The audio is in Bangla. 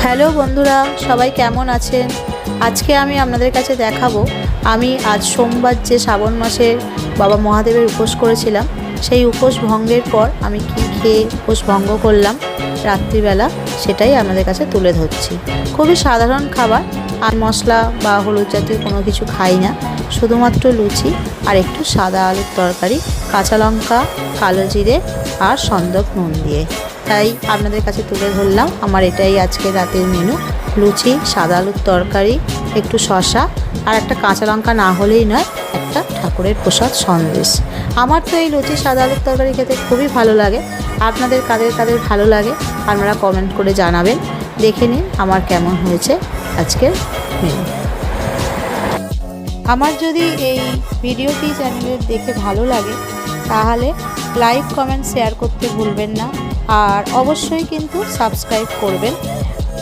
হ্যালো বন্ধুরা, সবাই কেমন আছেন? আজকে আমি আপনাদের কাছে দেখাবো আমি আজ সোমবার যে শ্রাবণ মাসের বাবা মহাদেবের উপোস করেছিলাম, সেই উপোস ভঙ্গের পর আমি কী খেয়ে উপোস ভঙ্গ করলাম রাত্রিবেলা, সেটাই আপনাদের কাছে তুলে ধরছি। খুবই সাধারণ খাবার, আর মশলা বা হলুদ জাতীয় কোনো কিছু খাই না, শুধুমাত্র লুচি আর একটু সাদা আলুর তরকারি, কাঁচা লঙ্কা, কালো জিরে আর সন্দক নুন দিয়ে। তাই আপনাদের কাছে তুলে ধরলাম আমার এটাই আজকে রাতের মেনু। লুচি, সাদা আলুর তরকারি, একটু শসা আর একটা কাঁচা লঙ্কা না হলেই নয়, একটা ঠাকুরের প্রসাদ সন্দেশ। আমার তো এই লুচি সাদা আলুর তরকারি খেতে খুবই ভালো লাগে। আপনাদের কাদের কাদের ভালো লাগে আপনারা কমেন্ট করে জানাবেন। দেখে নিন আমার কেমন হয়েছে আজকের মেনু। আমার যদি এই ভিডিওটি চ্যানেলের দেখে ভালো লাগে তাহলে লাইক, কমেন্ট, শেয়ার করতে ভুলবেন না, আর অবশ্যই কিন্তু সাবস্ক্রাইব করবেন।